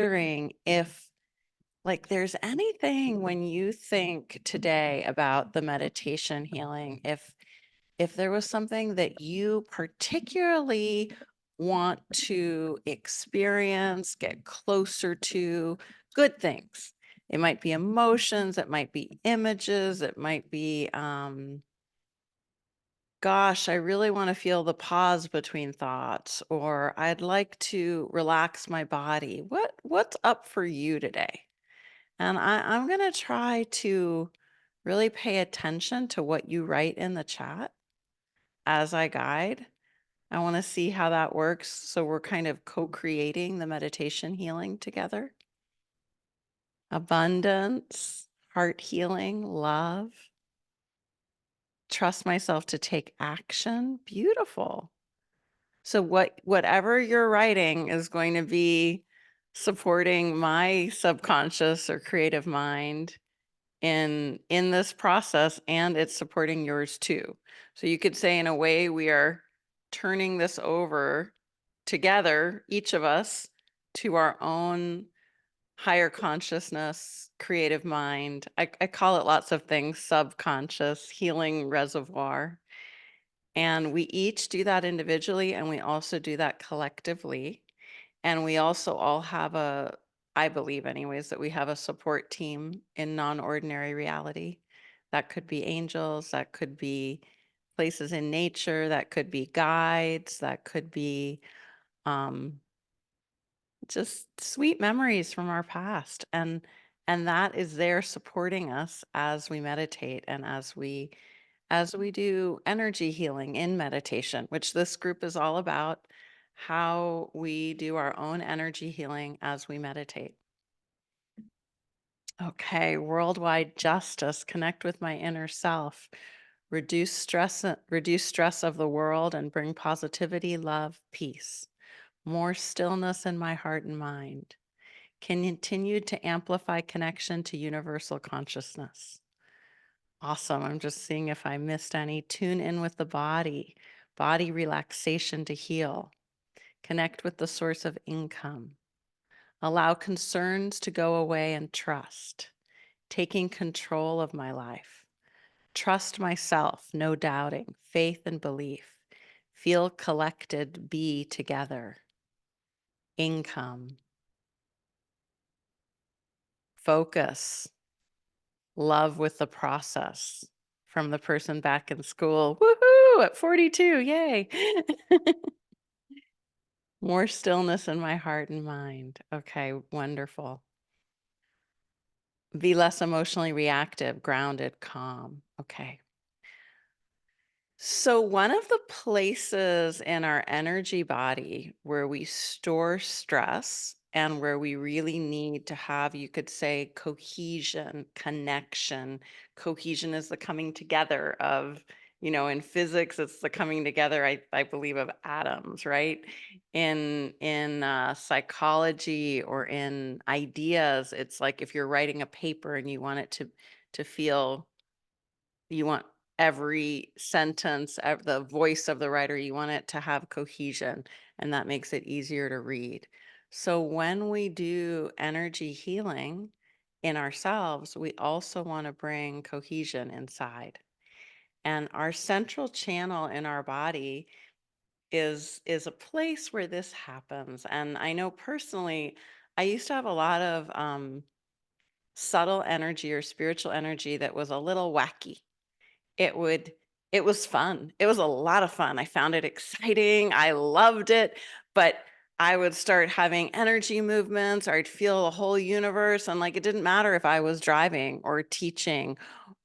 wondering if like there's anything when you think today about the meditation healing, if there was something that you particularly want to experience, get closer to, good things. It might be emotions, it might be images, it might be gosh, I really want to feel the pause between thoughts, or I'd like to relax my body. What's up for you today? And I'm gonna try to really pay attention to what you write in the chat as I guide. I want to see how that works. So we're kind of co-creating the meditation healing together. Abundance, heart healing, love, trust myself to take action. Beautiful. So whatever you're writing is going to be supporting my subconscious or creative mind in this process, and it's supporting yours too. So you could say in a way we are turning this over together, each of us, to our own higher consciousness, creative mind. I call it lots of things, subconscious, healing reservoir. And we each do that individually, and we also do that collectively. And we also all have I believe anyways, that we have a support team in non-ordinary reality. That could be angels, that could be places in nature, that could be guides, that could be um, just sweet memories from our past. And that is there supporting us as we meditate and as we do energy healing in meditation, which this group is all about, how we do our own energy healing as we meditate. Okay, worldwide justice, connect with my inner self, reduce stress of the world and bring positivity, love, peace, more stillness in my heart and mind. Continue to amplify connection to universal consciousness. Awesome. I'm just seeing if I missed any. Tune in with the body relaxation to heal. Connect with the source of income. Allow concerns to go away and trust. Taking control of my life. Trust myself, no doubting. Faith and belief. Feel collected, be together. Income. Focus. Love with the process from the person back in school. Woohoo! At 42, yay! More stillness in my heart and mind. Okay, wonderful. Be less emotionally reactive, grounded, calm. Okay. So, one of the places in our energy body where we store stress and where we really need to have, you could say, cohesion, connection. Cohesion is the coming together of, in physics, it's the coming together, I believe, of atoms, right? In psychology or in ideas, it's like if you're writing a paper and you want it to feel, you want every sentence, the voice of the writer, you want it to have cohesion, and that makes it easier to read. So when we do energy healing in ourselves, we also want to bring cohesion inside. And our central channel in our body is a place where this happens. And I know personally, I used to have a lot of subtle energy or spiritual energy that was a little wacky. it would it was fun. It was a lot of fun. I found it exciting. I loved it, but I would start having energy movements, or I'd feel the whole universe, and like it didn't matter if I was driving or teaching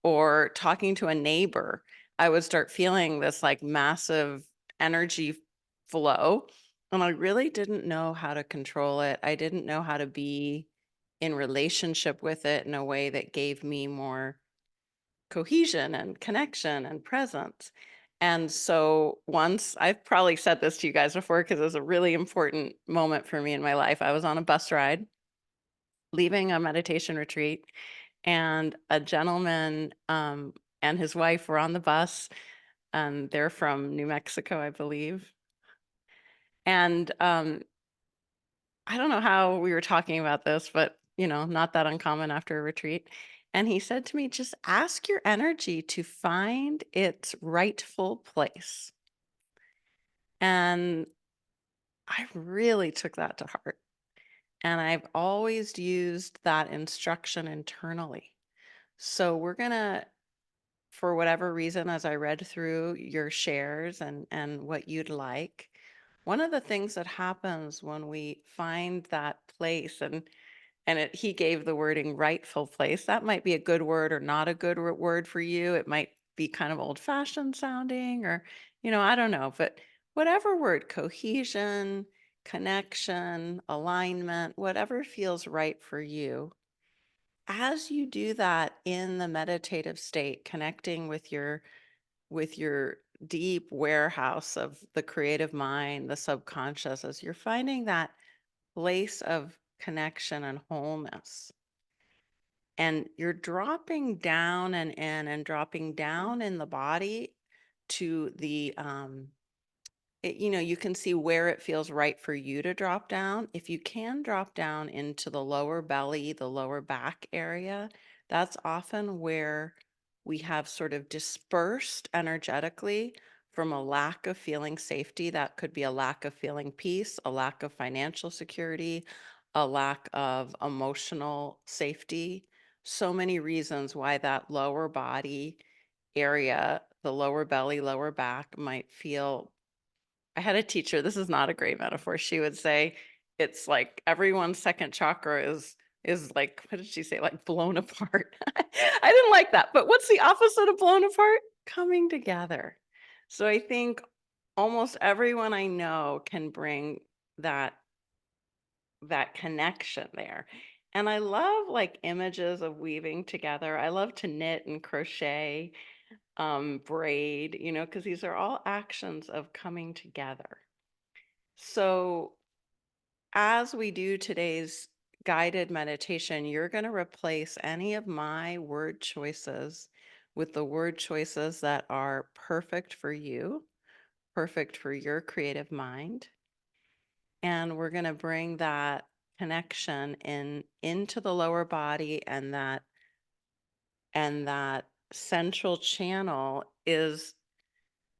or talking to a neighbor. I would start feeling this like massive energy flow, and I really didn't know how to control it. I didn't know how to be in relationship with it in a way that gave me more cohesion and connection and presence. And so once, I've probably said this to you guys before because it was a really important moment for me in my life. I was on a bus ride leaving a meditation retreat, and a gentleman and his wife were on the bus, and they're from New Mexico, I believe. And I don't know how we were talking about this, but not that uncommon after a retreat. And he said to me, just ask your energy to find its rightful place. And I really took that to heart. And I've always used that instruction internally. So we're going to, for whatever reason, as I read through your shares and what you'd like, one of the things that happens when we find that place, he gave the wording rightful place. That might be a good word or not a good word for you. It might be kind of old fashioned sounding, or, I don't know. But whatever word, cohesion, connection, alignment, whatever feels right for you, as you do that in the meditative state, connecting with your deep warehouse of the creative mind, the subconscious, as you're finding that place of connection and wholeness, and you're dropping down and in and dropping down in the body to the you can see where it feels right for you to drop down. If you can drop down into the lower belly, the lower back area, that's often where we have sort of dispersed energetically from a lack of feeling safety. That could be a lack of feeling peace, a lack of financial security, a lack of emotional safety. So many reasons why that lower body area, the lower belly, lower back, might feel. I had a teacher, this is not a great metaphor. She would say it's like everyone's second chakra is like, what did she say? Like blown apart. I didn't like that. But what's the opposite of blown apart? Coming together. So I think almost everyone I know can bring that that connection there. And I love like images of weaving together. I love to knit and crochet, braid, because these are all actions of coming together. So, as we do today's guided meditation, you're going to replace any of my word choices with the word choices that are perfect for you, perfect for your creative mind. And we're going to bring that connection into the lower body, and that central channel is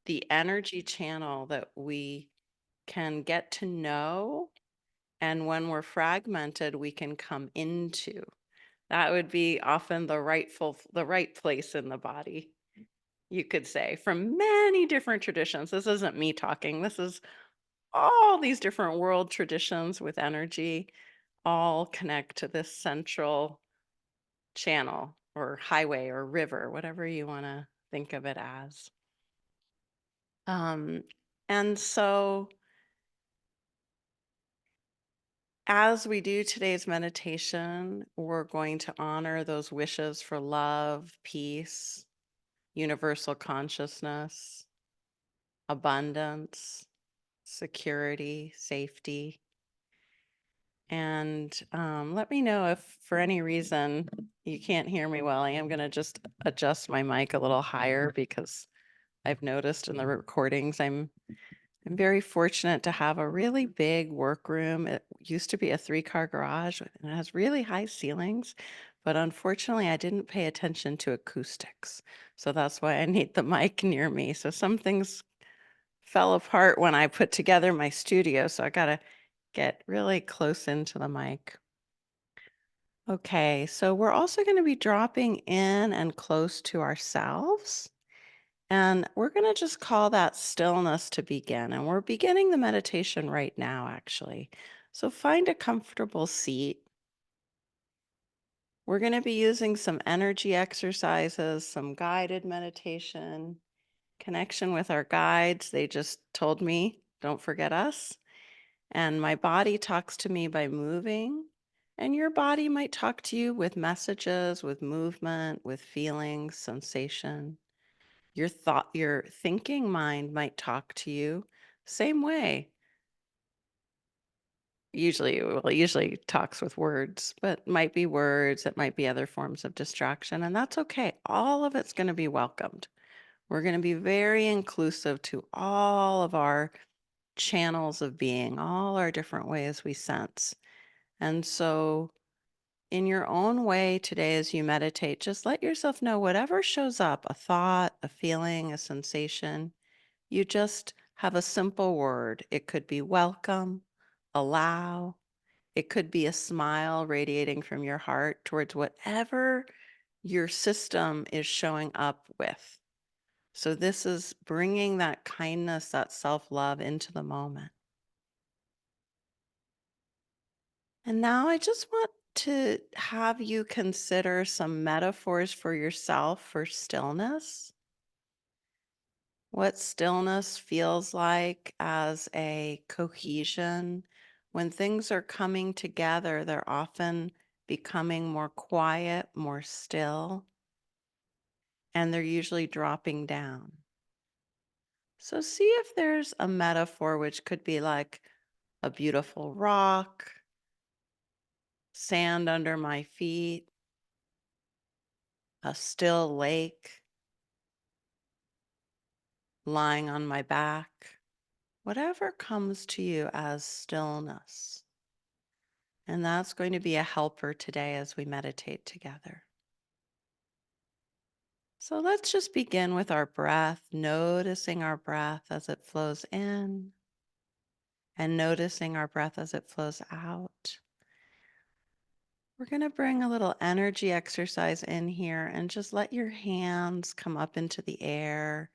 the energy channel that we can get to know. And when we're fragmented, we can come into. That would be often the right place in the body, you could say, from many different traditions. This isn't me talking. This is all these different world traditions with energy all connect to this central channel or highway or river, whatever you want to think of it as. Um, and so as we do today's meditation, we're going to honor those wishes for love, peace, universal consciousness, abundance, security, safety. And let me know if for any reason you can't hear me well. I am going to just adjust my mic a little higher because I've noticed in the recordings I'm very fortunate to have a really big workroom. It used to be a three-car garage and it has really high ceilings, but unfortunately, I didn't pay attention to acoustics. So that's why I need the mic near me. So some things fell apart when I put together my studio, so I gotta get really close into the mic. Okay, so we're also going to be dropping in and close to ourselves. And we're going to just call that stillness to begin. And we're beginning the meditation right now, actually. So find a comfortable seat. We're going to be using some energy exercises, some guided meditation, connection with our guides. They just told me, don't forget us. And my body talks to me by moving. And your body might talk to you with messages, with movement, with feelings, sensation. Your thinking mind might talk to you same way. Usually talks with words, but might be words, it might be other forms of distraction, and that's okay. All of it's going to be welcomed. We're going to be very inclusive to all of our channels of being, all our different ways we sense. And so, in your own way today, as you meditate, just let yourself know whatever shows up, a thought, a feeling, a sensation, you just have a simple word. It could be welcome, allow, it could be a smile radiating from your heart towards whatever your system is showing up with. So, this is bringing that kindness, that self love into the moment. And now I just want to have you consider some metaphors for yourself for stillness. What stillness feels like as a cohesion. When things are coming together, they're often becoming more quiet, more still, and they're usually dropping down. So see if there's a metaphor which could be like a beautiful rock, sand under my feet, a still lake, lying on my back, whatever comes to you as stillness. And that's going to be a helper today as we meditate together. So let's just begin with our breath, noticing our breath as it flows in and noticing our breath as it flows out. We're going to bring a little energy exercise in here and just let your hands come up into the air,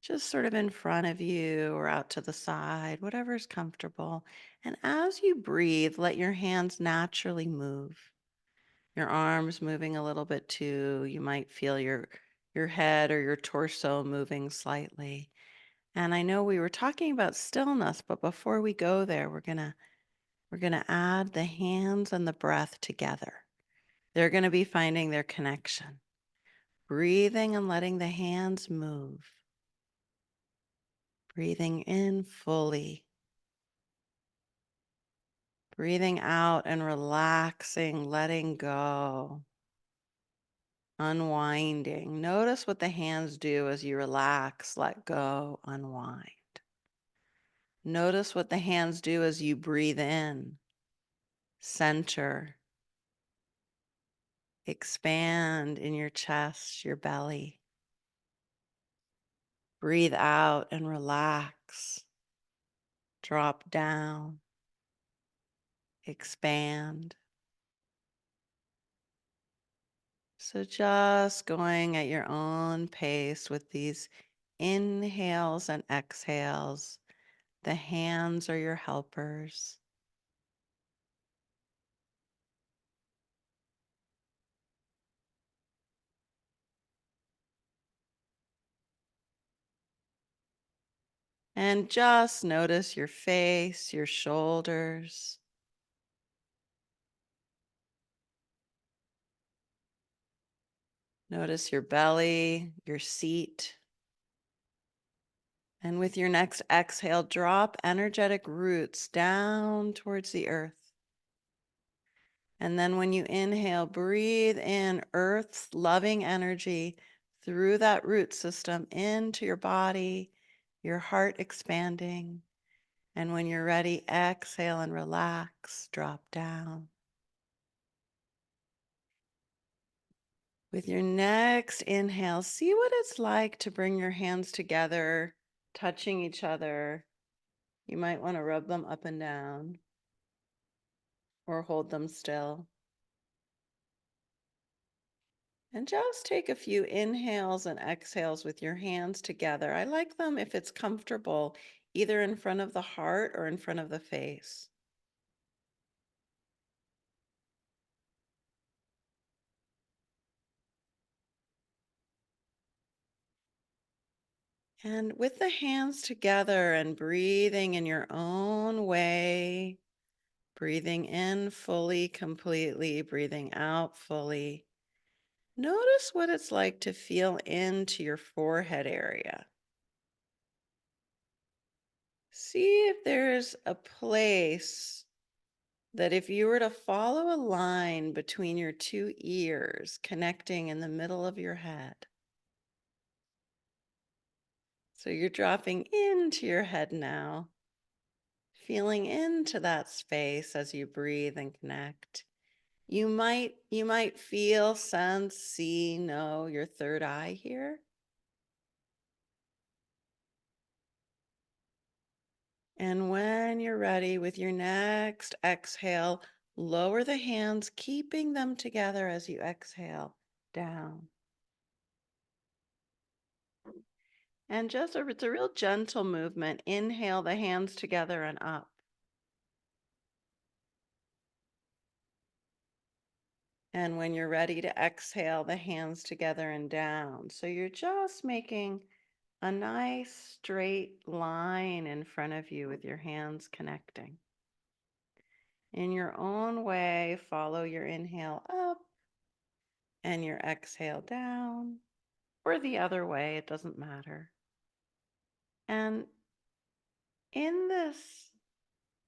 just sort of in front of you or out to the side, whatever's comfortable. And as you breathe, let your hands naturally move. Your arms moving a little bit too. You might feel your head or your torso moving slightly. And I know we were talking about stillness, but before we go there, we're going to add the hands and the breath together. They're going to be finding their connection. Breathing and letting the hands move. Breathing in fully. Breathing out and relaxing, letting go. Unwinding. Notice what the hands do as you relax, let go, unwind. Notice what the hands do as you breathe in, center, expand in your chest, your belly. Breathe out and relax, drop down, expand. So just going at your own pace with these inhales and exhales. The hands are your helpers. And just notice your face, your shoulders. Notice your belly, your seat. And with your next exhale, drop energetic roots down towards the earth. And then when you inhale, breathe in Earth's loving energy through that root system into your body, your heart expanding. And when you're ready, exhale and relax, drop down. With your next inhale, see what it's like to bring your hands together, touching each other. You might want to rub them up and down or hold them still. And just take a few inhales and exhales with your hands together. I like them if it's comfortable, either in front of the heart or in front of the face. And with the hands together and breathing in your own way, breathing in fully, completely, breathing out fully. Notice what it's like to feel into your forehead area. See if there's a place that if you were to follow a line between your two ears connecting in the middle of your head. So you're dropping into your head now. feeling into that space as you breathe and connect. You might feel, sense, see, know your third eye here. And when you're ready with your next exhale, lower the hands, keeping them together as you exhale down. And it's a real gentle movement. Inhale the hands together and up. And when you're ready to exhale, the hands together and down. So you're just making a nice straight line in front of you with your hands connecting. In your own way, follow your inhale up and your exhale down, or the other way, it doesn't matter. And in this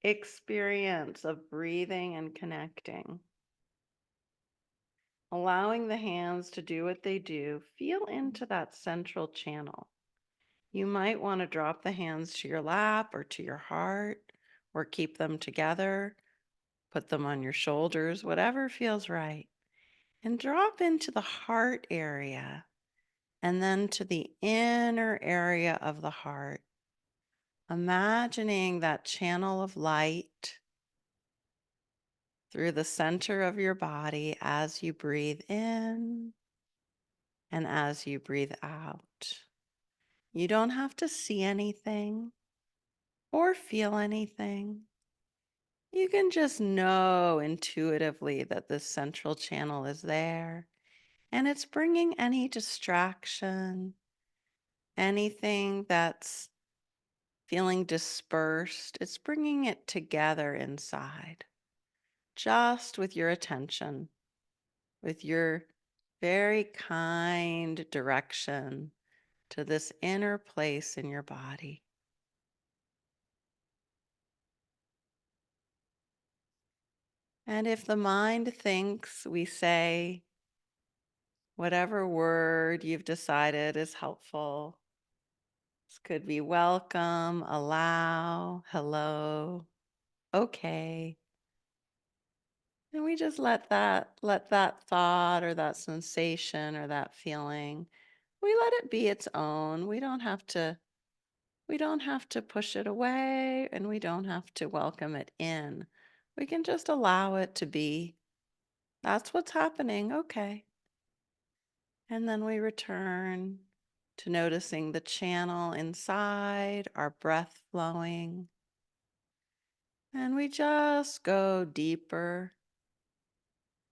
experience of breathing and connecting, allowing the hands to do what they do, feel into that central channel. You might want to drop the hands to your lap or to your heart, or keep them together, put them on your shoulders, whatever feels right. And drop into the heart area and then to the inner area of the heart, imagining that channel of light through the center of your body as you breathe in and as you breathe out. You don't have to see anything or feel anything. You can just know intuitively that this central channel is there and it's bringing any distraction, anything that's feeling dispersed, it's bringing it together inside, just with your attention, with your very kind direction to this inner place in your body. And if the mind thinks, we say whatever word you've decided is helpful. This could be welcome, allow, hello, okay. And we just let that thought or that sensation or that feeling, we let it be its own. We don't have to push it away, and we don't have to welcome it in. We can just allow it to be. That's what's happening. Okay. And then we return to noticing the channel inside, our breath flowing. And we just go deeper,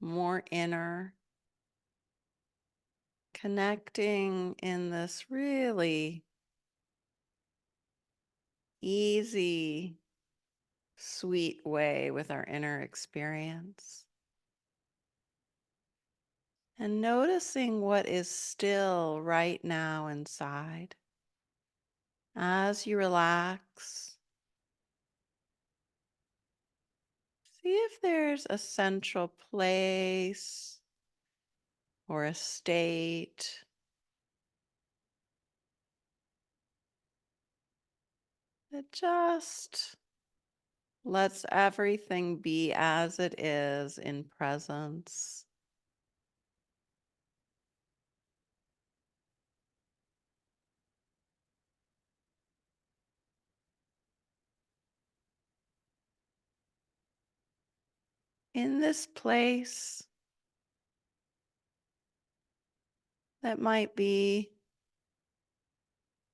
more inner, connecting in this really easy, sweet way with our inner experience. And noticing what is still right now inside. As you relax, see if there's a central place or a state that just lets everything be as it is in presence. In this place that might be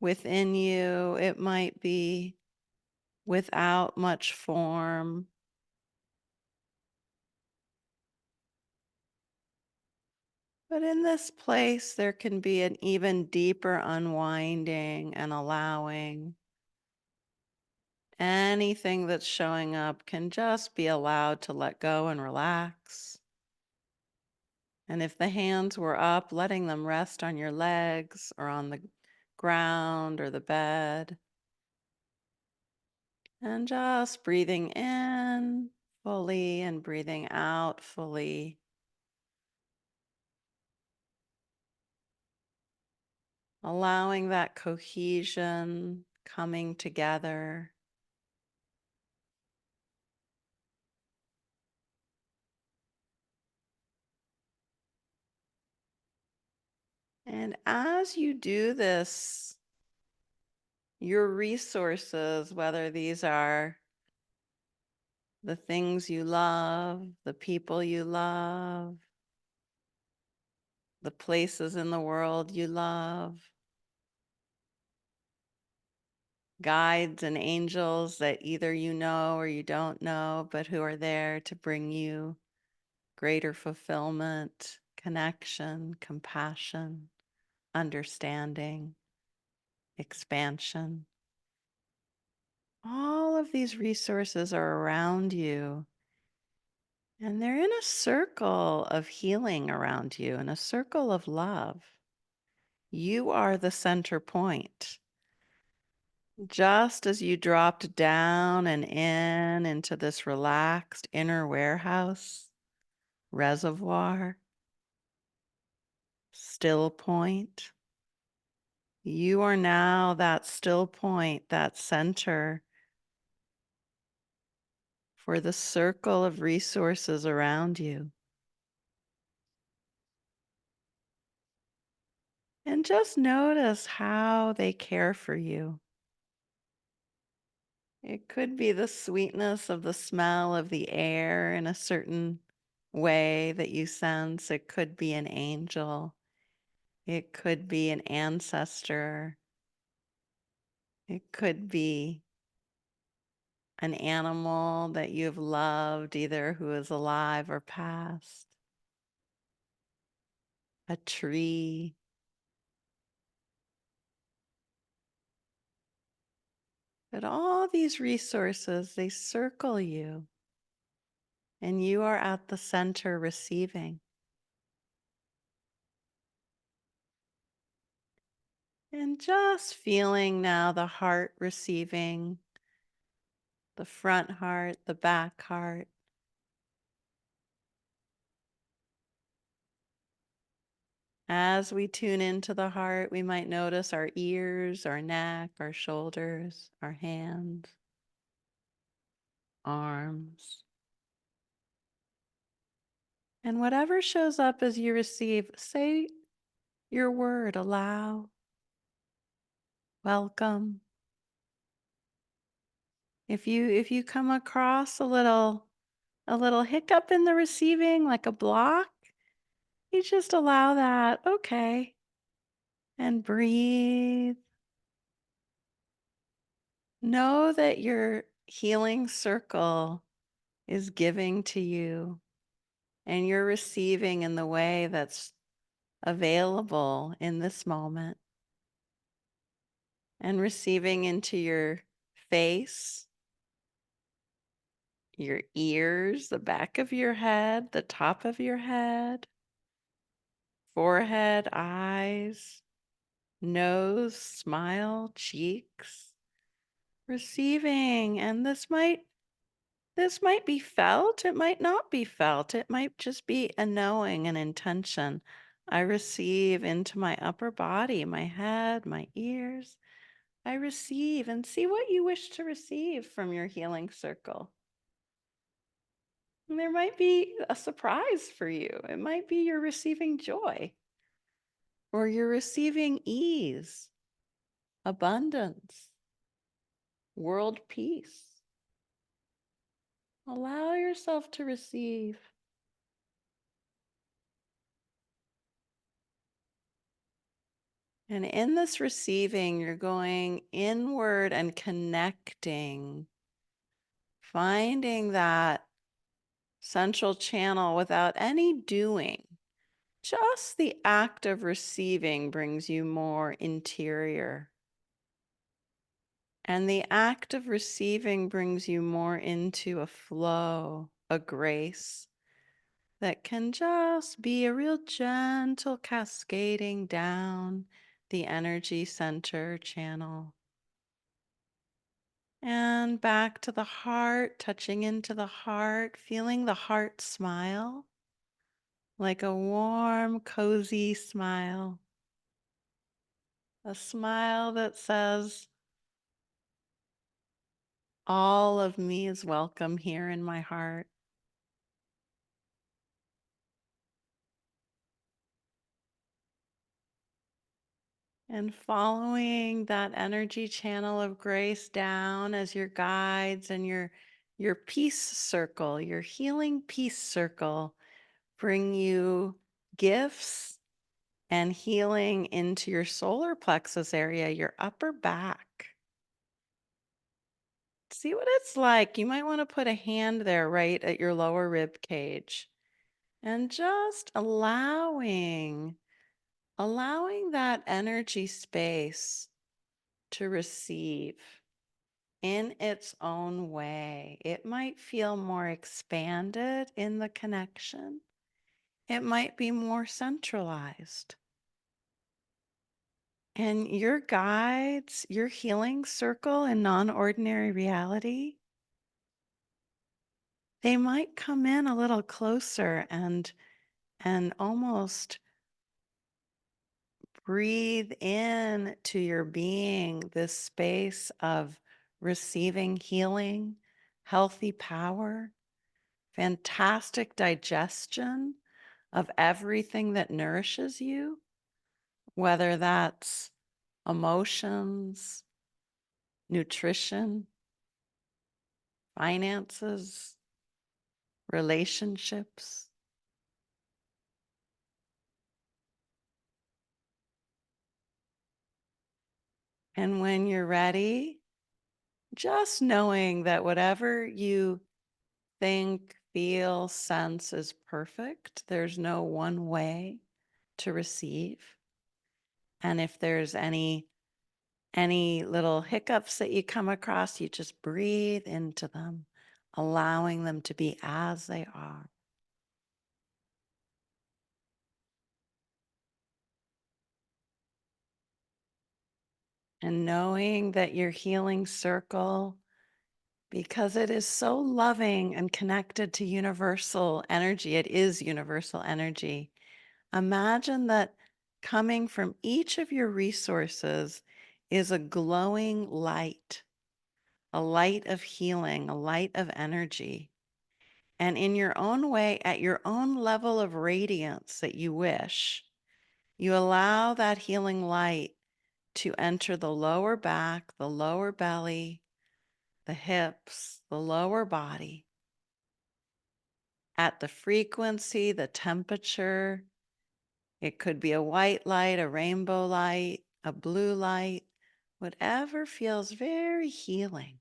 within you, it might be without much form. But in this place, there can be an even deeper unwinding and allowing. Anything that's showing up can just be allowed to let go and relax. And if the hands were up, letting them rest on your legs or on the ground or the bed. And just breathing in fully and breathing out fully. Allowing that cohesion coming together. And as you do this, your resources, whether these are the things you love, the people you love, the places in the world you love, guides and angels that either you know or you don't know, but who are there to bring you greater fulfillment, connection, compassion, understanding, expansion. All of these resources are around you, and they're in a circle of healing around you, in a circle of love. You are the center point. Just as you dropped down and in into this relaxed inner warehouse, reservoir, still point, you are now that still point, that center for the circle of resources around you. And just notice how they care for you. It could be the sweetness of the smell of the air in a certain way that you sense. It could be an angel. It could be an ancestor. It could be an animal that you've loved, either who is alive or past, a tree. But all these resources, they circle you, and you are at the center receiving. And just feeling now the heart receiving, the front heart, the back heart. As we tune into the heart, we might notice our ears, our neck, our shoulders, our hands, arms. And whatever shows up as you receive, say your word, allow, welcome. If you come across a little hiccup in the receiving, like a block, you just allow that, okay, and breathe. Know that your healing circle is giving to you and you're receiving in the way that's available in this moment, and receiving into your face, your ears, the back of your head, the top of your head, forehead, eyes, nose, smile, cheeks, receiving. And this might be felt, it might not be felt, it might just be a knowing, an intention. I receive into my upper body, my head, my ears. I receive, and see what you wish to receive from your healing circle. And there might be a surprise for you. It might be you're receiving joy, or you're receiving ease, abundance, world peace. Allow yourself to receive. And in this receiving, you're going inward and connecting, finding that central channel without any doing. Just the act of receiving brings you more interior. And the act of receiving brings you more into a flow, a grace that can just be a real gentle cascading down the energy center channel. And back to the heart, touching into the heart, feeling the heart smile, like a warm, cozy smile. A smile that says, all of me is welcome here in my heart. And following that energy channel of grace down as your guides and your peace circle, your healing peace circle bring you gifts and healing into your solar plexus area, your upper back. See what it's like. You might want to put a hand there right at your lower rib cage and just allowing that energy space to receive in its own way. It might feel more expanded in the connection. It might be more centralized. And your guides, your healing circle in non ordinary reality, they might come in a little closer and almost breathe in to your being this space of receiving healing, healthy power, fantastic digestion of everything that nourishes you, whether that's emotions, nutrition, finances, relationships. And when you're ready, just knowing that whatever you think, feel, sense is perfect, there's no one way to receive. And if there's any little hiccups that you come across, you just breathe into them, allowing them to be as they are. And knowing that your healing circle, because it is so loving and connected to universal energy, it is universal energy. Imagine that coming from each of your resources is a glowing light, a light of healing, a light of energy. And in your own way, at your own level of radiance that you wish, you allow that healing light to enter the lower back, the lower belly, the hips, the lower body, at the frequency, the temperature. It could be a white light, a rainbow light, a blue light, whatever feels very healing.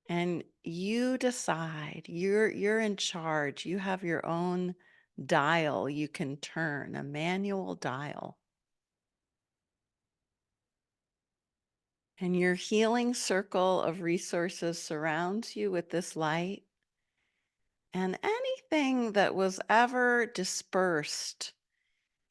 And you decide, you're in charge. You have your own dial you can turn, a manual dial. And your healing circle of resources surrounds you with this light. And anything that was ever dispersed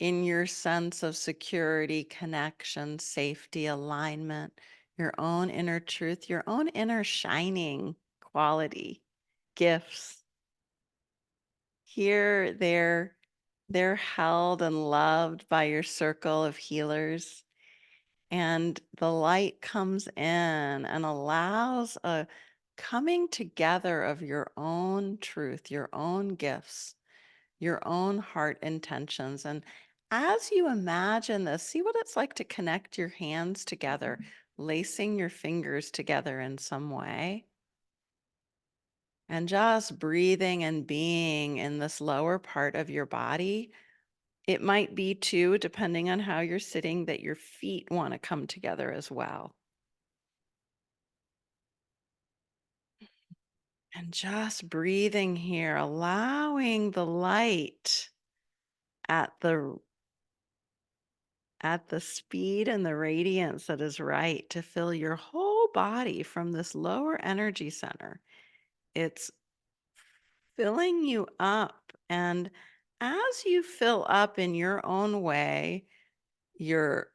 in your sense of security, connection, safety, alignment, your own inner truth, your own inner shining quality, gifts. Here they're held and loved by your circle of healers. And the light comes in and allows a coming together of your own truth, your own gifts, your own heart intentions. And as you imagine this, see what it's like to connect your hands together, lacing your fingers together in some way, and just breathing and being in this lower part of your body. It might be too, depending on how you're sitting, that your feet want to come together as well. And just breathing here, allowing the light at the at the speed and the radiance that is right to fill your whole body from this lower energy center. It's filling you up. And as you fill up in your own way, your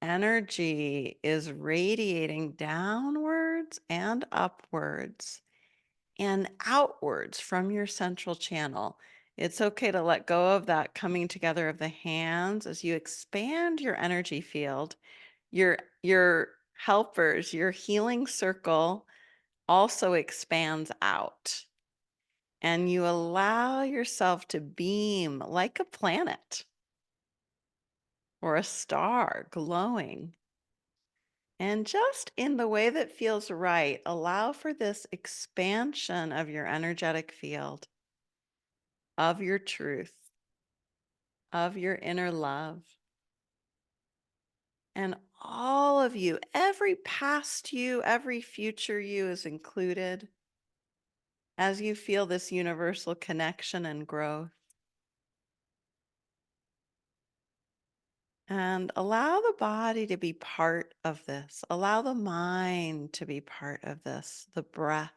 energy is radiating downwards and upwards and outwards from your central channel. It's okay to let go of that coming together of the hands as you expand your energy field. Your helpers, your healing circle also expands out. And you allow yourself to beam like a planet or a star glowing. And just in the way that feels right, allow for this expansion of your energetic field, of your truth, of your inner love. And all of you, every past you, every future you is included as you feel this universal connection and growth. And allow the body to be part of this. Allow the mind to be part of this, the breath.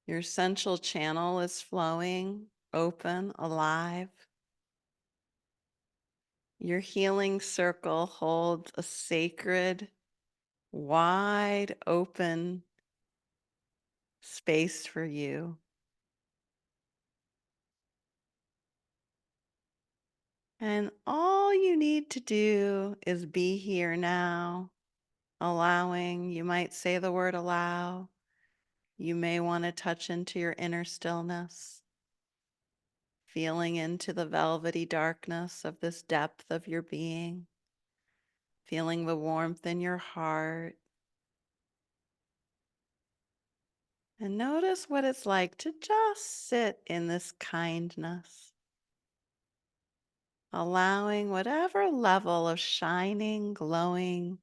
Your central channel is flowing, open, alive. Your healing circle holds a sacred, wide open space for you. And all you need to do is be here now, allowing. You might say the word allow. You may want to touch into your inner stillness, feeling into the velvety darkness of this depth of your being, feeling the warmth in your heart. And notice what it's like to just sit in this kindness, allowing whatever level of shining, glowing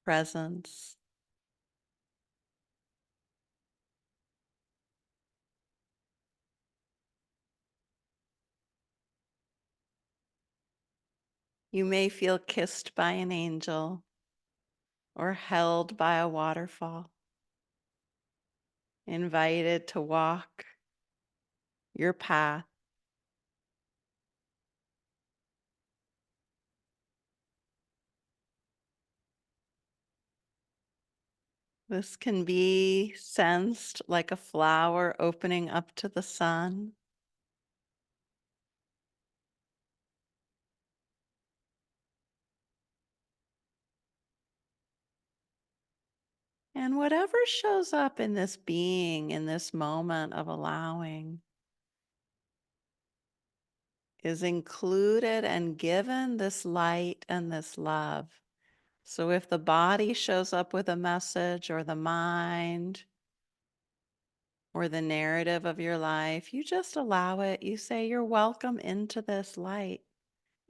presence. You may feel kissed by an angel or held by a waterfall, invited to walk your path. This can be sensed like a flower opening up to the sun. And whatever shows up in this being, in this moment of allowing, is included and given this light and this love. So if the body shows up with a message, or the mind, or the narrative of your life, you just allow it. You say, "You're welcome into this light,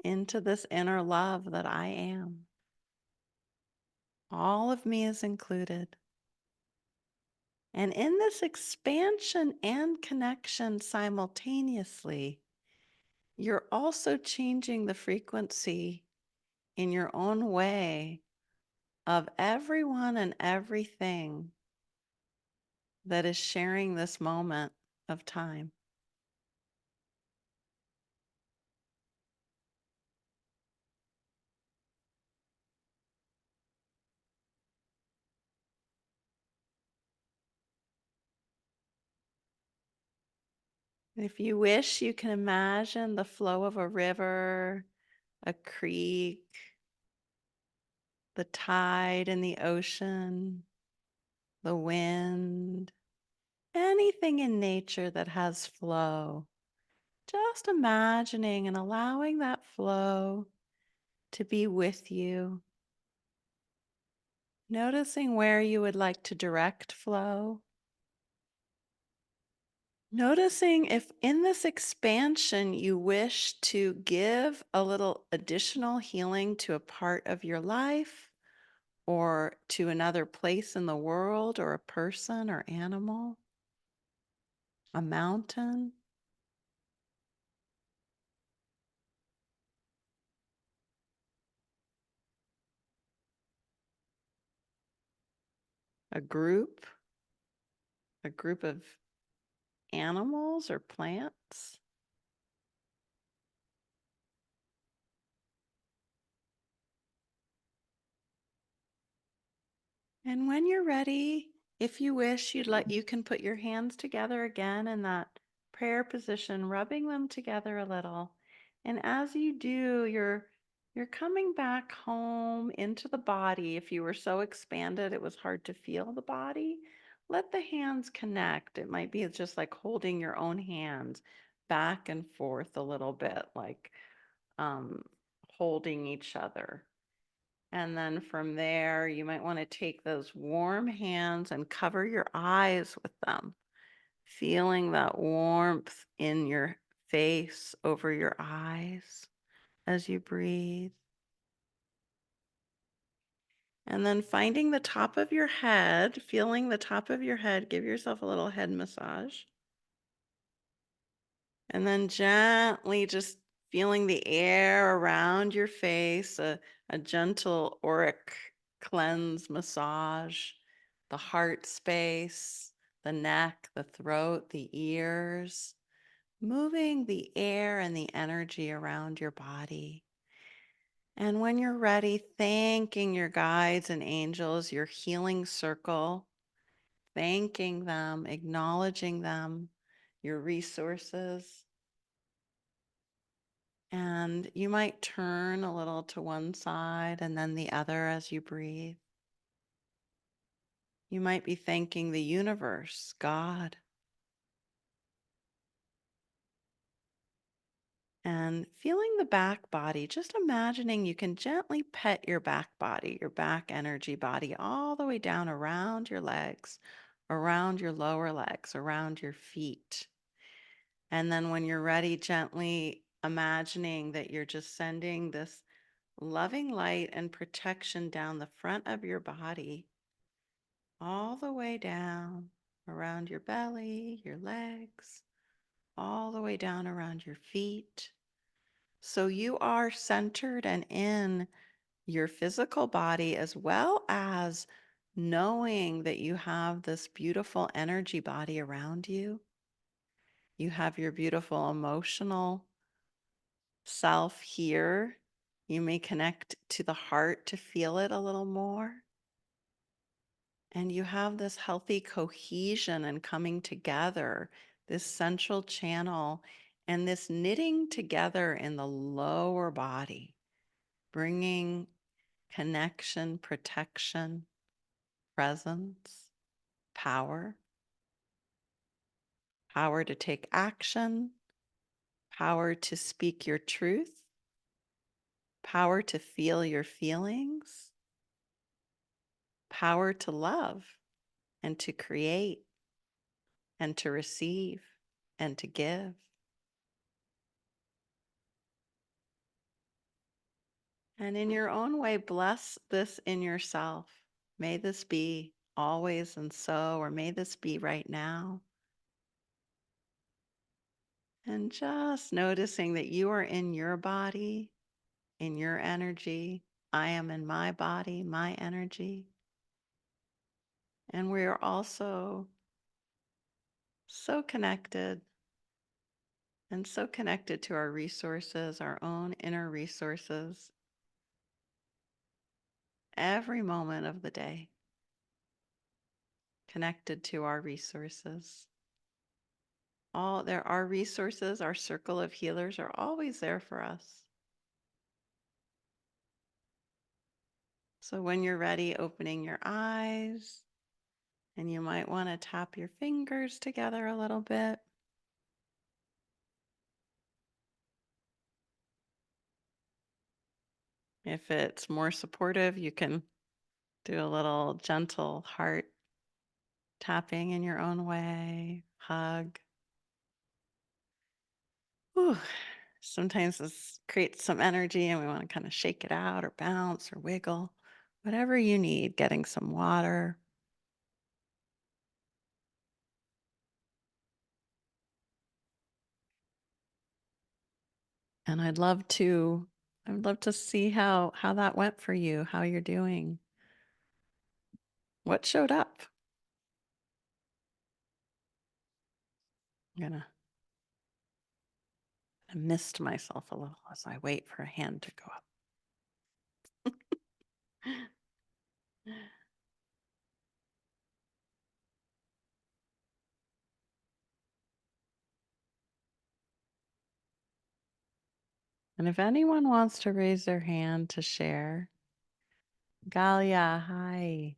into this inner love that I am. All of me is included." And in this expansion and connection simultaneously, you're also changing the frequency in your own way of everyone and everything that is sharing this moment of time. If you wish, you can imagine the flow of a river, a creek, the tide in the ocean, the wind, anything in nature that has flow. Just imagining and allowing that flow to be with you. Noticing where you would like to direct flow. Noticing if in this expansion you wish to give a little additional healing to a part of your life, or to another place in the world, or a person or animal, a mountain, a group, a group of animals or plants. And when you're ready, if you wish, you can put your hands together again in that prayer position, rubbing them together a little. And as you do, you're coming back home into the body. If you were so expanded it was hard to feel the body, let the hands connect. It might be just like holding your own hands back and forth a little bit, like um, holding each other. And then from there, you might want to take those warm hands and cover your eyes with them, feeling that warmth in your face over your eyes as you breathe. And then finding the top of your head, feeling the top of your head, give yourself a little head massage. And then gently just feeling the air around your face, a gentle auric cleanse massage, the heart space, the neck, the throat, the ears, moving the air and the energy around your body. And when you're ready, thanking your guides and angels, your healing circle, thanking them, acknowledging them, your resources. And you might turn a little to one side and then the other as you breathe. You might be thanking the universe, God, and feeling the back body. Just imagining you can gently pet your back body, your back energy body, all the way down around your legs, around your lower legs, around your feet. And then when you're ready, gently imagining that you're just sending this loving light and protection down the front of your body, all the way down around your belly, your legs, all the way down around your feet. So you are centered and in your physical body, as well as knowing that you have this beautiful energy body around you. You have your beautiful emotional self here. You may connect to the heart to feel it a little more. And you have this healthy cohesion and coming together, this central channel, and this knitting together in the lower body, bringing connection, protection, presence, power, power to take action, power to speak your truth, power to feel your feelings, power to love and to create and to receive and to give. And in your own way, bless this in yourself. May this be always and so, or may this be right now. And just noticing that you are in your body, in your energy. I am in my body, my energy. And we are also so connected and so connected to our resources, our own inner resources, every moment of the day, connected to our resources. All there are resources, our circle of healers are always there for us. So when you're ready, opening your eyes, and you might want to tap your fingers together a little bit. If it's more supportive, you can do a little gentle heart tapping in your own way, hug. Whew. Sometimes this creates some energy and we want to kind of shake it out or bounce or wiggle, whatever you need, getting some water. And I'd love to see how that went for you, how you're doing. What showed up? I missed myself a little as I wait for a hand to go up. And if anyone wants to raise their hand to share, Galia, hi.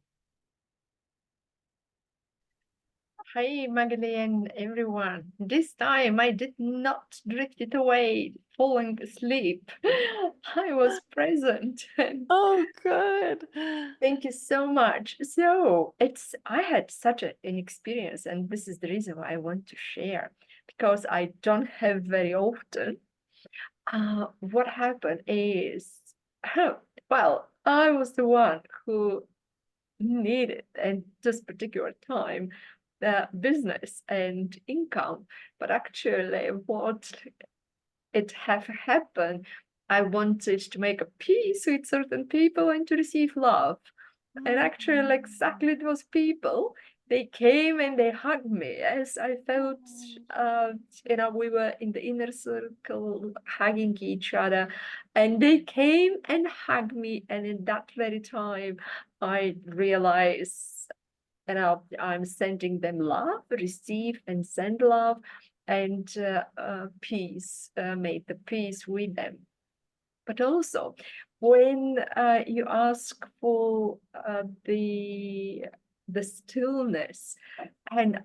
Hi, Magali and everyone. This time I did not drift it away, falling asleep. I was present. And Oh, good. thank you so much. So I had such an experience, and this is the reason why I want to share, because I don't have very often. What happened is, well, I was the one who needed at this particular time the business and income, but actually what it have happened, I wanted to make a peace with certain people and to receive love. And actually exactly those people, they came and they hugged me as I felt, uh, we were in the inner circle hugging each other, and they came and hugged me, and in that very time I realized, I'm sending them love, receive and send love, and peace, made the peace with them. But also, when you ask for the stillness, and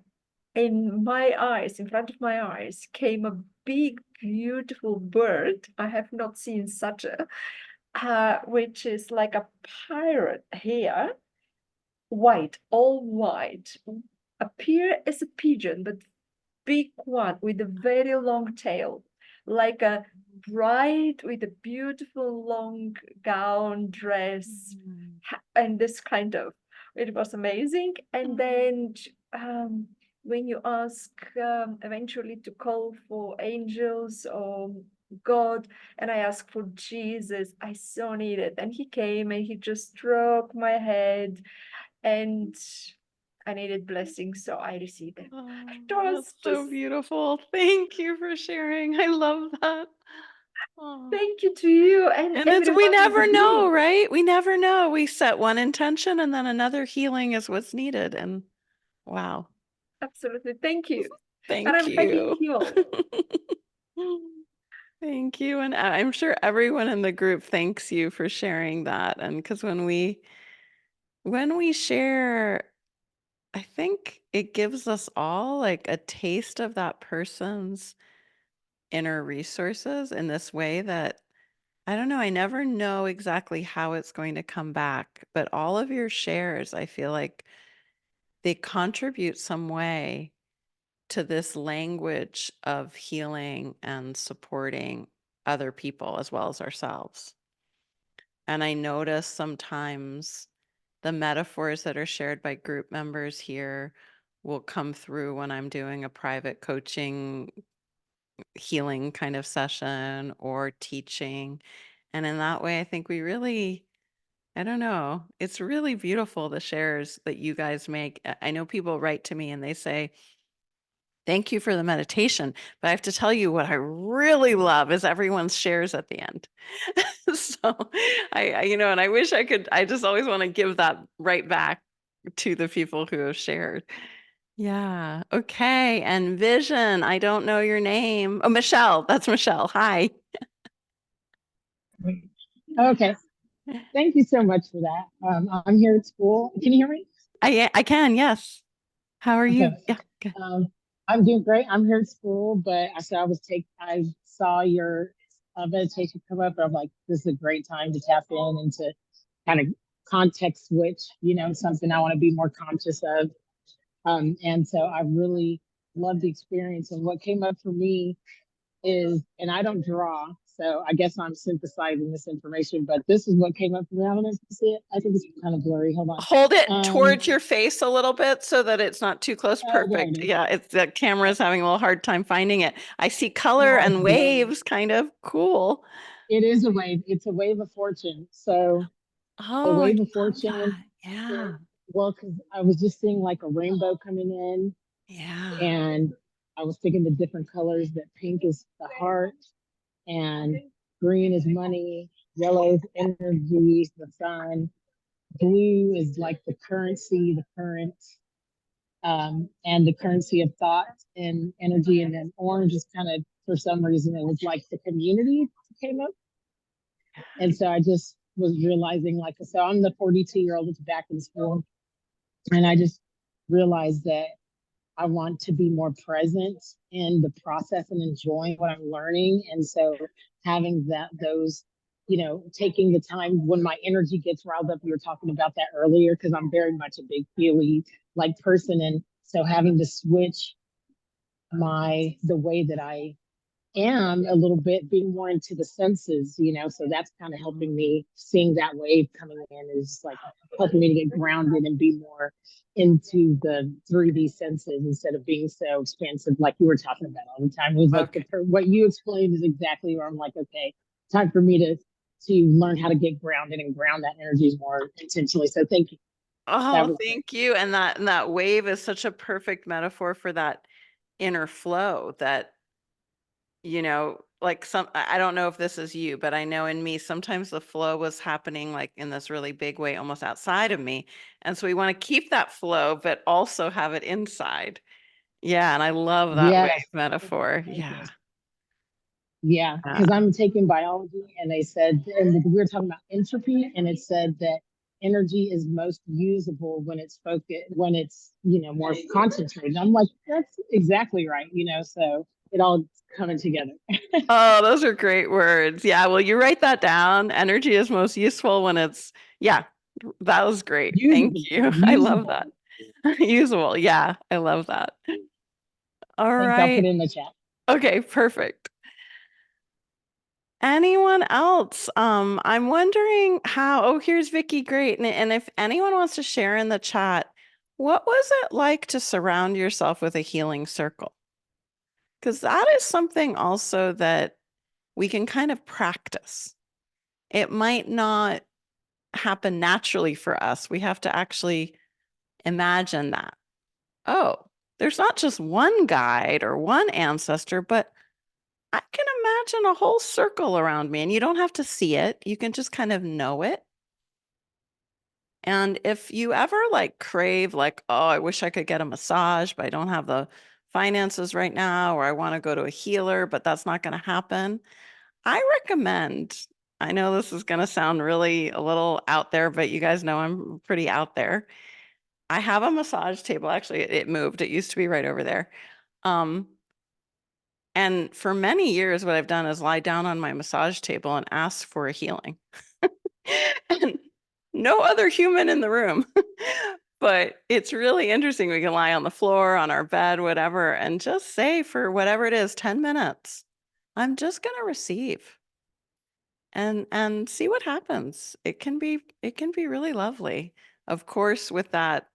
in my eyes, in front of my eyes, came a big, beautiful bird. I have not seen such a, which is like a pirate here, white, all white, appear as a pigeon, but big one with a very long tail, like a bride with a beautiful long gown dress, and this kind of, it was amazing. And then when you ask eventually to call for angels or God, and I asked for Jesus, I so needed, and he came and he just stroked my head, and I needed blessings, so I received it. Oh, It was that's so just, beautiful. Thank you for sharing. I love that. Oh. thank you to you and And it's we everyone in the never know, group. right? We never know. We set one intention and then another healing is what's needed. And wow. Absolutely. Thank you. And Thank I'm hugging you. you all. Thank you. And I'm sure everyone in the group thanks you for sharing that. And because when we share, I think it gives us all like a taste of that person's inner resources in this way that I don't know, I never know exactly how it's going to come back, but all of your shares, I feel like they contribute some way to this language of healing and supporting other people as well as ourselves. And I notice sometimes the metaphors that are shared by group members here will come through when I'm doing a private coaching healing kind of session or teaching. And in that way, I think we really, I don't know, it's really beautiful the shares that you guys make. I know people write to me and they say, thank you for the meditation. But I have to tell you what I really love is everyone's shares at the end. So and I wish I could, I just always want to give that right back to the people who have shared. Yeah. Okay. And Vision, I don't know your name. Oh, Michelle. That's Michelle. Hi. Okay, thank you so much for that. I'm here at school. Can you hear me? I can, yes. How are Okay. you? Yeah. Good. I'm doing great. I'm here at school, but I saw your meditation come up. And I'm like, this is a great time to tap in and to kind of context switch, something I want to be more conscious of. And so I really love the experience. And what came up for me is, and I don't draw, so I guess I'm synthesizing this information, but this is what came up for me. I don't know if you see it. I think it's kind of blurry. Hold on. Hold it towards your face a little bit so that it's not too close. Oh, there it Perfect. is. Yeah, it's the camera's having a little hard time finding it. I see color Oh, and waves, kind of cool. it is a wave. It's a wave of fortune. So a Oh, I wave of love fortune. that. Yeah. Well, because I was just seeing like a rainbow coming in, Yeah. and I was thinking the different colors. That pink is the heart, and green is money, yellow is energy, the sun, blue is like the currency, the current, and the currency of thought and energy. And then orange is kind of, for some reason, it was like the community came up. And so I just was realizing, like, so I'm the 42-year-old that's back in school. And I just realized that I want to be more present in the process and enjoying what I'm learning. And so having those, taking the time when my energy gets riled up, we were talking about that earlier, because I'm very much a big feely like person. And so having to switch the way that I am a little bit, being more into the senses, so that's kind of helping me. Seeing that wave coming in is like helping me to get grounded and be more into the 3D senses instead of being so expansive like you were talking about all the time. It was like Okay. what you explained is exactly where I'm like, okay, time for me to learn how to get grounded and ground that energy more intentionally. So thank you. That Oh, was great. thank you. And that wave is such a perfect metaphor for that inner flow that, like I don't know if this is you, but I know in me, sometimes the flow was happening like in this really big way, almost outside of me. And so we want to keep that flow, but also have it inside. Yeah. And I love that wave Yes. metaphor. Thank you. Yeah. Yeah, Yeah. because I'm taking biology, and they said, and we were talking about entropy, and it said that energy is most usable when it's focused, when it's more concentrated. I'm like, that's exactly right, so it all coming together. Oh, those are great words. Yeah. Well, you write that down. Energy is most useful when yeah, that was great. Thank Usable, you. I love usable. that. Usable. Yeah. I love that. All Thanks. I'll put right. it in the chat. Okay. Perfect. Anyone else? I'm wondering here's Vicky. Great. And if anyone wants to share in the chat, what was it like to surround yourself with a healing circle? Because that is something also that we can kind of practice. It might not happen naturally for us. We have to actually imagine that. Oh, there's not just one guide or one ancestor, but I can imagine a whole circle around me, and you don't have to see it. You can just kind of know it. And if you ever like crave, like, oh, I wish I could get a massage, but I don't have the finances right now, or I want to go to a healer, but that's not going to happen, I recommend. I know this is going to sound really a little out there, but you guys know I'm pretty out there. I have a massage table. Actually, it moved. It used to be right over there. Um, and for many years, what I've done is lie down on my massage table and ask for a healing. And no other human in the room. But it's really interesting. We can lie on the floor, on our bed, whatever, and just say for whatever it is, 10 minutes, I'm just going to receive and see what happens. It can be really lovely. Of course, with that,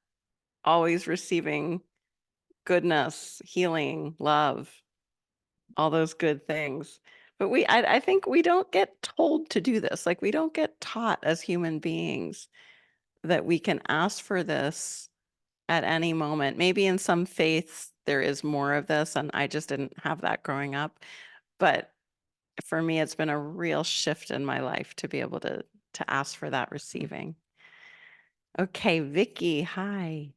always receiving goodness, healing, love, all those good things. But I think we don't get told to do this. Like we don't get taught as human beings that we can ask for this at any moment. Maybe in some faiths there is more of this, and I just didn't have that growing up. But for me, it's been a real shift in my life to be able to ask for that receiving. Okay, Vicky, hi.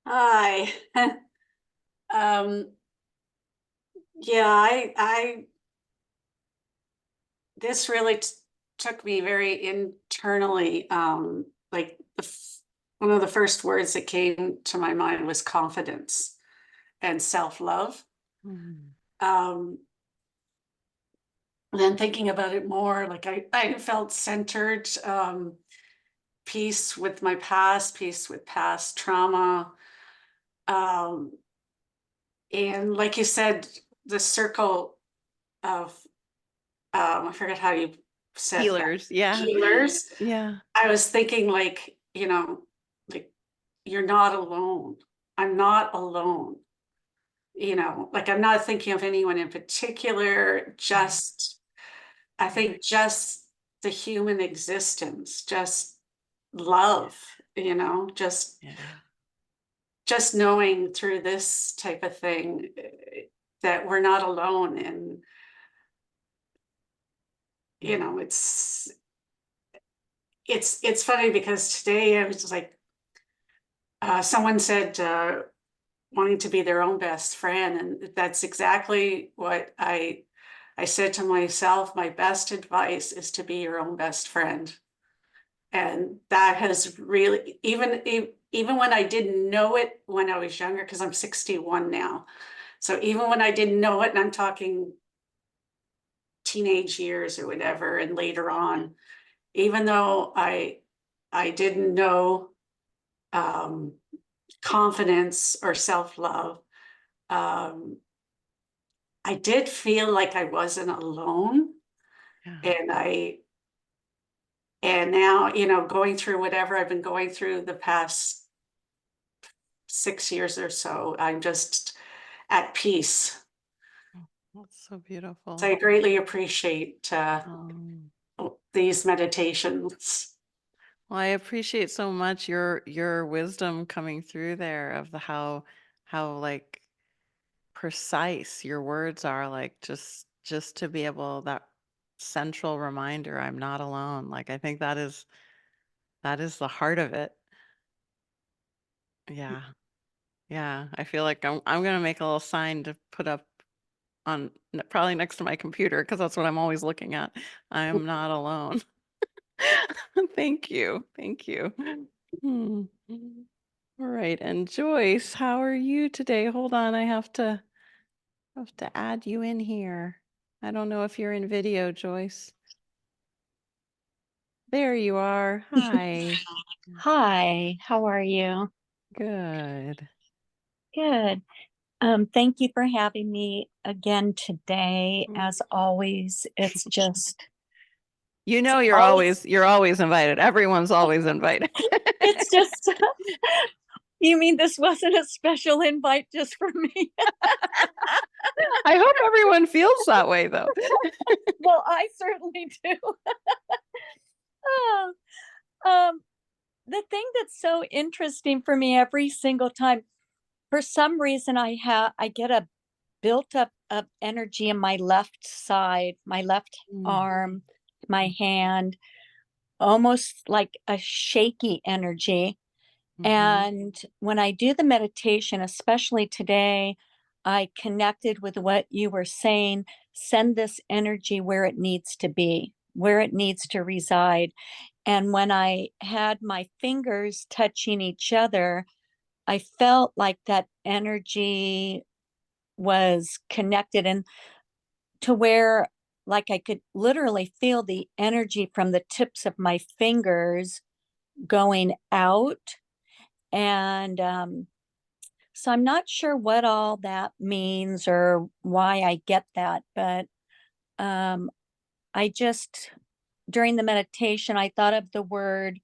Hi. Um, yeah, this really took me very internally. Like one of the first words that came to my mind was confidence and self-love. Mm. Um, then thinking about it more, like I felt centered, peace with my past, peace with past trauma. Um, and like you said, the circle of I forget how you said that, Healers, yeah. healers. Yeah. I was thinking like, like you're not alone. I'm not alone. Like I'm not thinking of anyone in particular, just I think just the human existence, just love, just Yeah. just knowing through this type of thing that we're not alone. And it's funny because today I was just like, someone said wanting to be their own best friend, and that's exactly what I said to myself. My best advice is to be your own best friend, and that has really even when I didn't know it when I was younger, because I'm 61 now. So even when I didn't know it, and I'm talking teenage years or whatever, and later on, even though I didn't know um, confidence or self-love, um, I did feel like I wasn't alone. Yeah. And now, you know, going through whatever I've been going through the past 6 years or so, I'm just at peace. That's so So beautiful. I greatly appreciate Um, these meditations. well, I appreciate so much your wisdom coming through there of the how like precise your words are, like just to be able that central reminder, I'm not alone. Like I think that is the heart of it. Yeah. Yeah. I feel like I'm gonna make a little sign to put up on probably next to my computer because that's what I'm always looking at. I'm not alone. Thank you. Thank you. Hmm. All right. And Joyce, how are you today? Hold on, I have to add you in here. I don't know if you're in video, Joyce. There you are. Hi. Hi, how are you? Good. Good. Thank you for having me again today. Mm. As always, it's just You know always you're always invited. Everyone's always invited. it's just you mean this wasn't a special invite just for me? I hope everyone feels that way though. Well, I certainly do. Oh, the thing that's so interesting for me every single time, for some reason I get a built up of energy in my left side, my left Mm, arm, my hand, almost like a shaky energy. mhm, And when I do the meditation, especially today, I connected with what you were saying, send this energy where it needs to be, where it needs to reside. And when I had my fingers touching each other, I felt like that energy was connected and to where like I could literally feel the energy from the tips of my fingers going out. And so I'm not sure what all that means or why I get that, but um, I just, during the meditation, I thought of the word,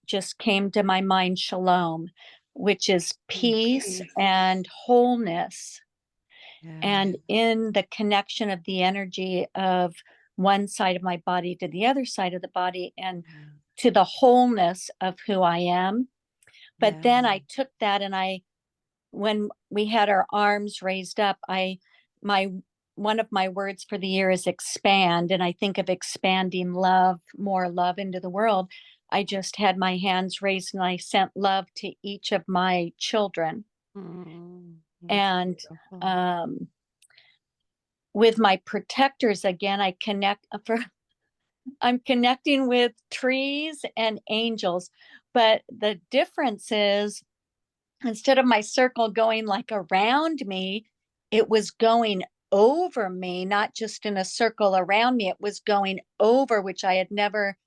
just came to my mind, shalom, which is mm, peace peace. and wholeness. Yeah, And in the connection of the energy of one side of my body to the other side of the body and yeah, to the wholeness of who I am. But yeah. then I took that and when we had our arms raised up, my, one of my words for the year is expand. And I think of expanding love, more love into the world. I just had my hands raised and I sent love to each of my children. That's And beautiful. um, with my protectors again, I'm connecting with trees and angels. But the difference is instead of my circle going like around me, it was going over me, not just in a circle around me. It was going over, which I had never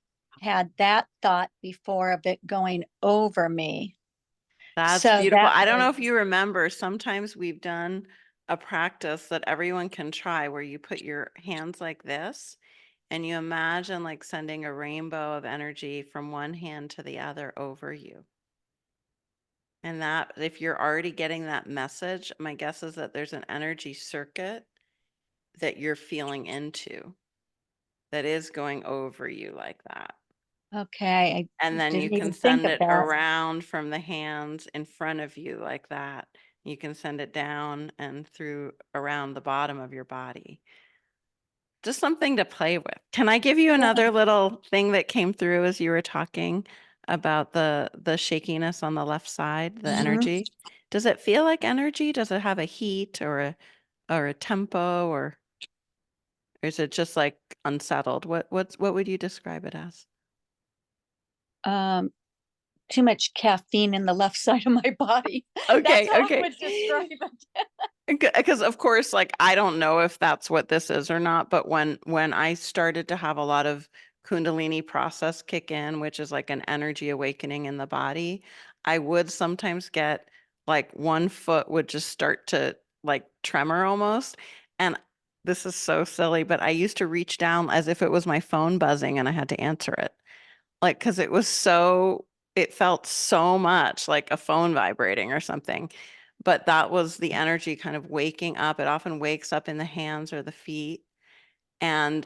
had that thought before of it going over me. That's So beautiful. that I don't was know if you remember, sometimes we've done a practice that everyone can try where you put your hands like this and you imagine like sending a rainbow of energy from one hand to the other over you. And that, if you're already getting that message, my guess is that there's an energy circuit that you're feeling into that is going over you like that. okay. I And then you didn't can even think send of it that. around from the hands in front of you like that. You can send it down and through around the bottom of your body. Just something to play with. Can I give you another little thing that came through as you were talking about the shakiness on the left side, the Mhm. energy? Does it feel like energy? Does it have a heat or a tempo or is it just like unsettled? What would you describe it as? Um, too much caffeine in the left side of my body. That's Okay, how I okay. would describe it. Because of course, like I don't know if that's what this is or not, but when I started to have a lot of Kundalini process kick in, which is like an energy awakening in the body, I would sometimes get like one foot would just start to like tremor almost. And this is so silly, but I used to reach down as if it was my phone buzzing and I had to answer it. Like, because it was so, it felt so much like a phone vibrating or something. But that was the energy kind of waking up. It often wakes up in the hands or the feet. And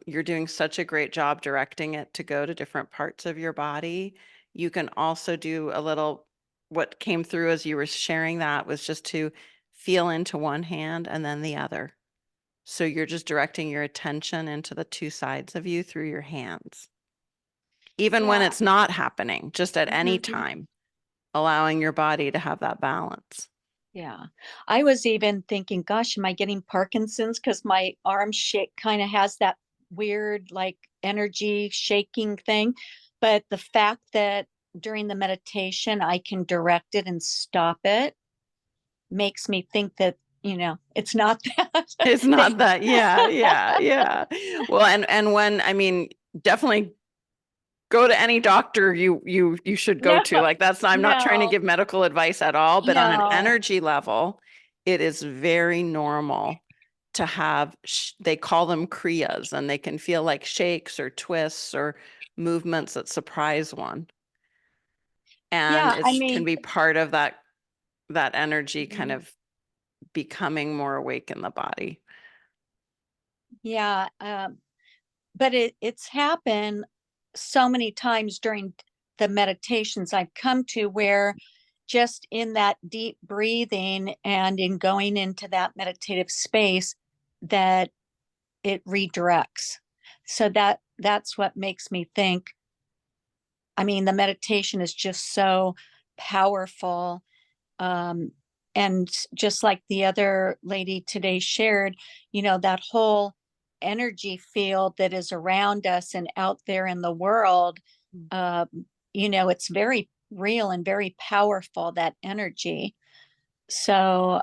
you're doing such a great job directing it to go to different parts of your body. You can also do a little, what came through as you were sharing that was just to feel into one hand and then the other. So you're just directing your attention into the two sides of you through your hands even when Yeah. it's not happening, just at any Mhm. time, allowing your body to have that balance. Yeah. I was even thinking, gosh, am I getting Parkinson's? Because my arm shake kind of has that weird, like, energy shaking thing. But the fact that during the meditation, I can direct it and stop it makes me think that, it's not that. It's Thank not that, yeah, yeah, yeah. Well, and when I mean, definitely go to any doctor you should go No, to. Like that's I'm not trying to no, give medical advice at all, but on an no. energy level, it is very normal to have they call them kriyas and they can feel like shakes or twists or movements that surprise one. And Yeah, it I can mean, be part of that energy kind mhm, of becoming more awake in the body. yeah. But it's happened so many times during the meditations I've come to where just in that deep breathing and in going into that meditative space that it redirects. So that's what makes me think, I mean, the meditation is just so powerful. Um, and just like the other lady today shared, that whole energy field that is around us and out there in the world, Mm. um, it's very real and very powerful, that energy. So,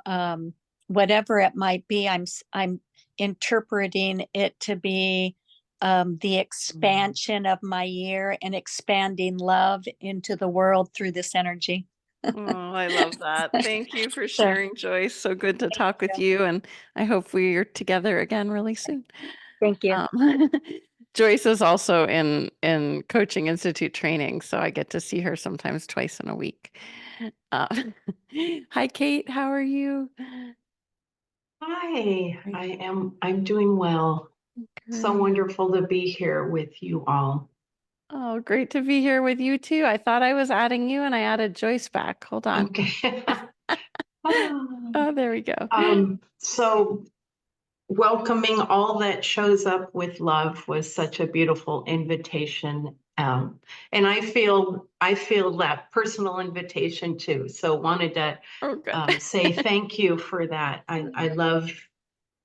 whatever it might be, I'm interpreting it to be the expansion of my year and expanding love into the world through this energy. Oh, I love that. Thank you for So sharing, Joyce. So good to thank talk with you. you, and I hope we're together again really soon. Thank you. Um, Joyce is also in Coaching Institute training, so I get to see her sometimes twice in a week. Uh, Hi, Kate. How are you? Hi, Great. I'm doing well. So Great. wonderful to be here with you all. Oh, great to be here with you too. I thought I was adding you, and I added Joyce back. Hold on. Okay. Oh, there we go. So welcoming all that shows up with love was such a beautiful invitation. And I feel that personal invitation too. So wanted to Oh, good. say thank you for that. I love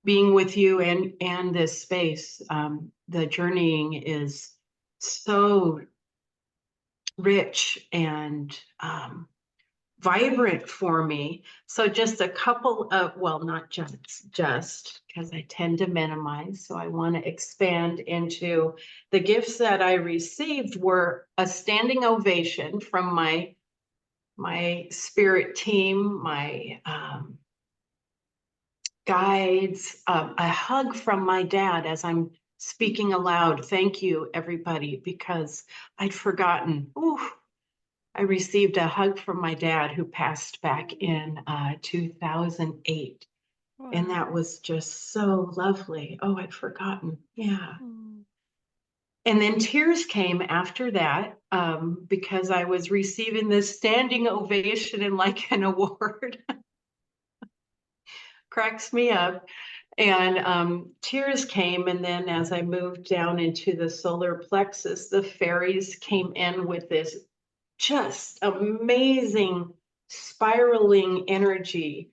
being with you and this space. The journeying is so rich and vibrant for me. So just a couple of, well, not just because I tend to minimize. So I want to expand into the gifts that I received were a standing ovation from my spirit team, my guides, a hug from my dad as I'm speaking aloud. Thank you, everybody, because I'd forgotten. Ooh, I received a hug from my dad who passed back in 2008. And Wow. that was just so lovely. Oh, I'd forgotten. Yeah. Mm. And then tears came after that because I was receiving this standing ovation and like an award. Cracks me up. And tears came. And then as I moved down into the solar plexus, the fairies came in with this just amazing spiraling energy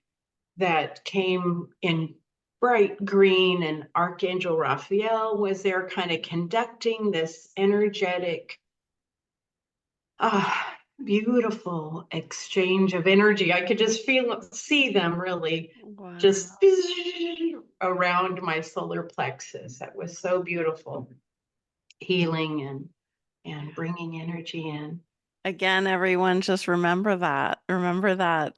that came in bright green, and Archangel Raphael was there kind of conducting this energetic beautiful exchange of energy. I could just see them really Wow. just around my solar plexus. That was so beautiful, healing and bringing energy in. Again, everyone, just remember that. Remember that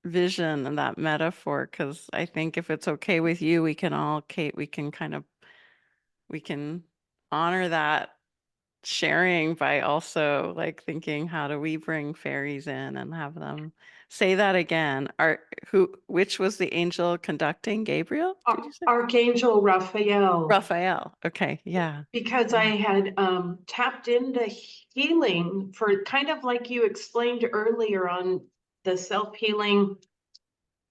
vision and that metaphor, because I think if it's okay with you, we can all, Kate, we can we can honor that sharing by also like thinking, how do we bring fairies in and have them say that again? Which was the angel conducting? Gabriel, did you say? Archangel Raphael, Raphael. Okay, yeah. because I had tapped into healing for kind of like you explained earlier on the self-healing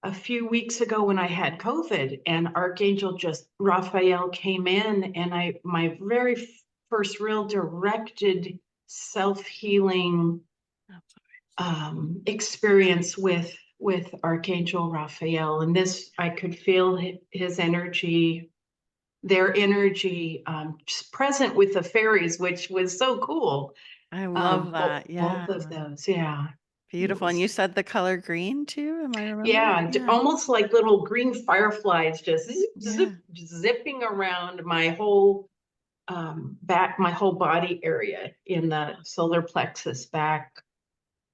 a few weeks ago when I had COVID, and Archangel just Raphael came in, and my very first real directed self-healing experience with Archangel Raphael. And this, I could feel his energy, their energy, just present with the fairies, which was so cool. I love that. Both Yeah. of those, yeah. It Beautiful. And was, you said the color green too? Am I remembering? yeah, Yeah. almost like little green fireflies just Yeah. zipping around my whole back, my whole body area in the solar plexus back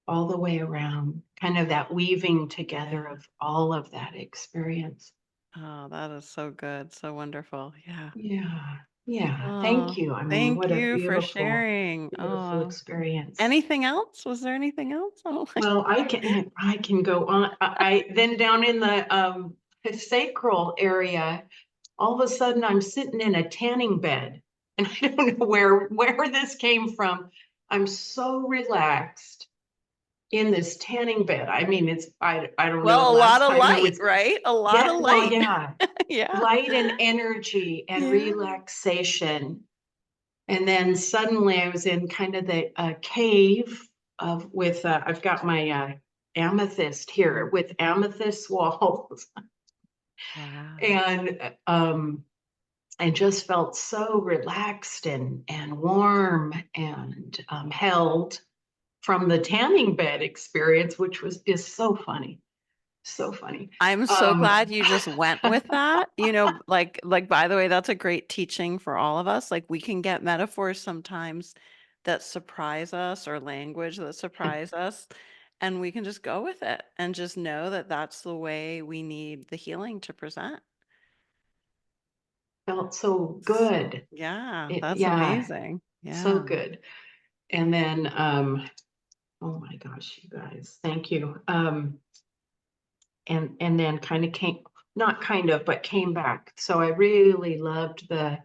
all the way around, kind of that weaving together Yeah. of all of that experience. Oh, that is so good. So wonderful. Yeah. Yeah, yeah. Thank Oh, you. I mean, thank what a you for beautiful, sharing. beautiful Oh, experience. anything else? Was there anything else? Oh, Well, I can go on. I then down in the sacral area, all of a sudden I'm sitting in a tanning bed, and I don't know where this came from. I'm so relaxed in this tanning bed. I mean, I don't know well, the a lot last of time it light, was. right? A lot Yeah, of well, light. yeah, Yeah. light and energy and Yeah. relaxation. And then suddenly I was in kind of the cave of with I've got my amethyst here with amethyst walls, Wow. and just felt so relaxed and warm and held from the tanning bed experience, which is so funny, so funny. I'm so Um, glad you just went with that. Like by the way, that's a great teaching for all of us. Like we can get metaphors sometimes that surprise us or language that surprise us, and we can just go with it and just know that that's the way we need the healing to present. felt so S- good. Yeah, that's Yeah, amazing. so Yeah. good. And then, oh my gosh, you guys, thank you. And then kind of came, not kind of, but came back. So I really loved the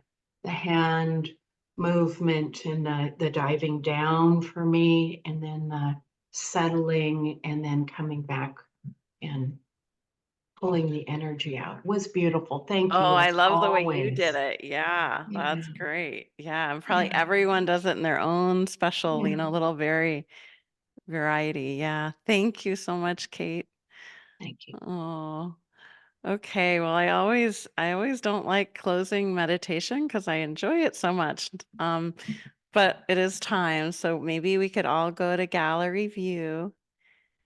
hand movement and the diving down for me, and then the settling, and then coming back and pulling the energy out was beautiful. Thank Oh, you I as love the way you did always. it. Yeah, Yeah, that's great. Yeah, and probably yeah, everyone does it in their own special, yeah. little variety. Yeah. Thank you so much, Kate. Thank you. Oh, okay. Well, I always don't like closing meditation because I enjoy it so much. But it is time, so maybe we could all go to gallery view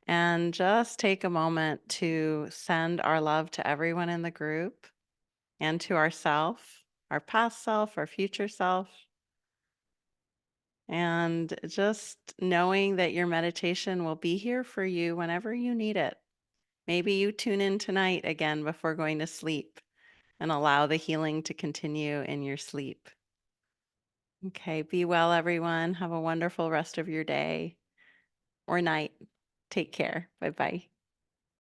and just take a moment to send our love to everyone in the group and to ourself, our past self, our future self, and just knowing that your meditation will be here for you whenever you need it. Maybe you tune in tonight again before going to sleep and allow the healing to continue in your sleep. Okay, be well, everyone. Have a wonderful rest of your day or night. Take care. Bye bye.